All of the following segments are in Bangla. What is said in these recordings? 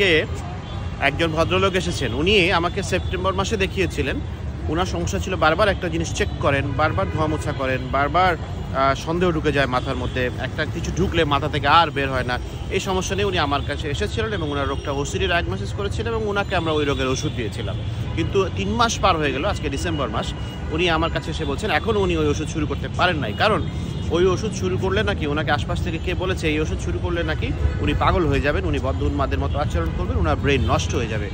কে একজন ভদ্রলোক এসেছেন, উনি আমাকে সেপ্টেম্বর মাসে দেখিয়েছিলেন। ওনার সমস্যা ছিল বারবার একটা জিনিস চেক করেন, বারবার ধোয়া মোছা করেন, বারবার সন্দেহ ঢুকে যায় মাথার মধ্যে, একটা কিছু ঢুকলে মাথা থেকে আর বের হয় না। এই সমস্যা নিয়ে উনি আমার কাছে এসেছিলেন এবং ওনার রোগটা ওসিডি ডায়াগনোসিস করেছিলেন এবং ওনাকে আমরা ওই রোগের ওষুধ দিয়েছিলাম। কিন্তু ৩ মাস পার হয়ে গেল, আজকে ডিসেম্বর মাস। উনি আমার কাছে এসে বলছেন এখনও উনি ওই ওষুধ শুরু করতে পারেন নাই, কারণ ওই ওষুধ শুরু করলে নাকি ওনাকে আশপাশ থেকে কে বলেছে এই ওষুধ শুরু করলে নাকি উনি পাগল হয়ে যাবেন, উনি বদ্ধ উন্মাদের মতো আচরণ করবেন, ওনার ব্রেন নষ্ট হয়ে যাবে।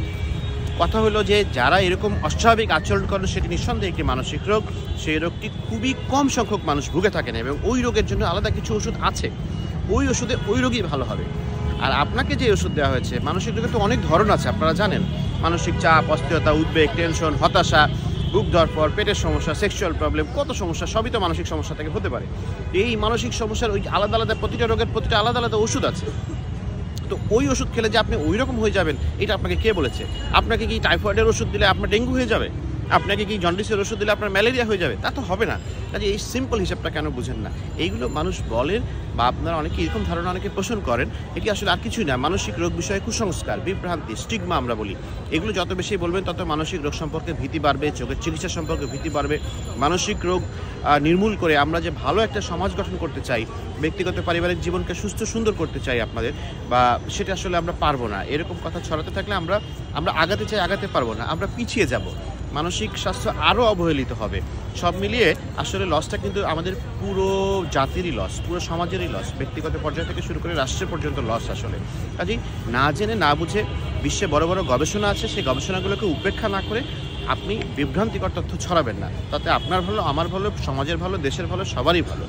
কথা হলো যে যারা এরকম অস্বাভাবিক আচরণ করেন সেটি নিঃসন্দেহে একটি মানসিক রোগ। সেই রোগটি খুবই কম সংখ্যক মানুষ ভুগে থাকেন এবং ওই রোগের জন্য আলাদা কিছু ওষুধ আছে, ওই ওষুধে ওই রোগই ভালো হবে। আর আপনাকে যে ওষুধ দেওয়া হয়েছে, মানসিক রোগের তো অনেক ধরন আছে, আপনারা জানেন। মানসিক চাপ, অস্থিরতা, উদ্বেগ, টেনশন, হতাশা, বুক ধড়ফড়, পেটের সমস্যা, সেক্সুয়াল প্রবলেম, কত সমস্যা, সবই তো মানসিক সমস্যা থেকে হতে পারে। এই মানসিক সমস্যার ওই আলাদা আলাদা প্রতিটা রোগের প্রতিটা আলাদা আলাদা ওষুধ আছে। তো ওই ওষুধ খেলে যে আপনি ওই রকম হয়ে যাবেন, এটা আপনাকে কে বলেছে? আপনাকে কি টাইফয়েডের ওষুধ দিলে আপনার ডেঙ্গু হয়ে যাবে? আপনাকে কি জন্ডিসের ওষুধ দিলে আপনার ম্যালেরিয়া হয়ে যাবে? তা তো হবে না। কাজে এই সিম্পল হিসাবটা কেন বুঝেন না? এইগুলো মানুষ বলেন বা আপনারা অনেকে এরকম ধারণা অনেকে পোষণ করেন, এটি আসলে আর কিছুই না। মানসিক রোগ বিষয়ে কুসংস্কার, বিভ্রান্তি, স্টিগমা আমরা বলি। এগুলো যত বেশি বলবেন তত মানসিক রোগ সম্পর্কে ভীতি বাড়বে, চোখের চিকিৎসা সম্পর্কে ভীতি বাড়বে। মানসিক রোগ নির্মূল করে আমরা যে ভালো একটা সমাজ গঠন করতে চাই, ব্যক্তিগত পারিবারিক জীবনকে সুস্থ সুন্দর করতে চাই আপনাদের, বা সেটা আসলে আমরা পারবো না। এরকম কথা ছড়াতে থাকলে আমরা আগাতে চাই, আগাতে পারবো না, আমরা পিছিয়ে যাব। মানসিক স্বাস্থ্য আরও অবহেলিত হবে। সব মিলিয়ে আসলে লসটা কিন্তু আমাদের পুরো জাতিরই লস, পুরো সমাজেরই লস, ব্যক্তিগত পর্যায় থেকে শুরু করে রাষ্ট্রের পর্যন্ত লস আসলে। কাজেই না জেনে না বুঝে বিশ্বে বড় বড় গবেষণা আছে, সেই গবেষণাগুলোকে উপেক্ষা না করে আপনি বিভ্রান্তিকর তথ্য ছড়াবেন না। তাতে আপনার ভালো, আমার ভালো, সমাজের ভালো, দেশের ভালো, সবারই ভালো।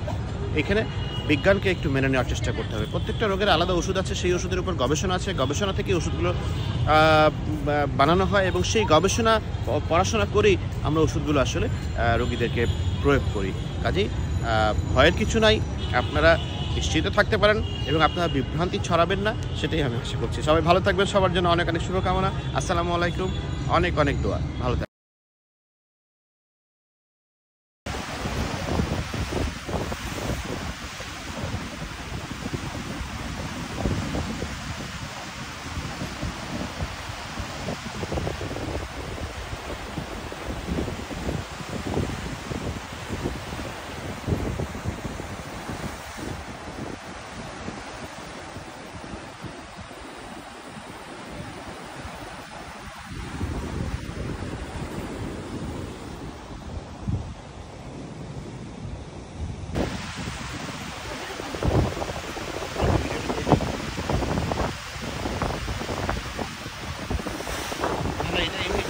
এখানে বিজ্ঞানকে একটু মেনে নেওয়ার চেষ্টা করতে হবে। প্রত্যেকটা রোগের আলাদা ওষুধ আছে, সেই ওষুধের উপর গবেষণা আছে, গবেষণা থেকে ওষুধগুলো বানানো হয় এবং সেই গবেষণা পড়াশোনা করেই আমরা ওষুধগুলো আসলে রোগীদেরকে প্রয়োগ করি। কাজেই ভয়ের কিছু নাই, আপনারা নিশ্চিত থাকতে পারেন এবং আপনারা বিভ্রান্তি ছড়াবেন না, সেটাই আমি আশা করছি। সবাই ভালো থাকবেন, সবার জন্য অনেক অনেক শুভকামনা। আসসালামু আলাইকুম, অনেক অনেক দোয়া, ভালো থাকবেন। এটা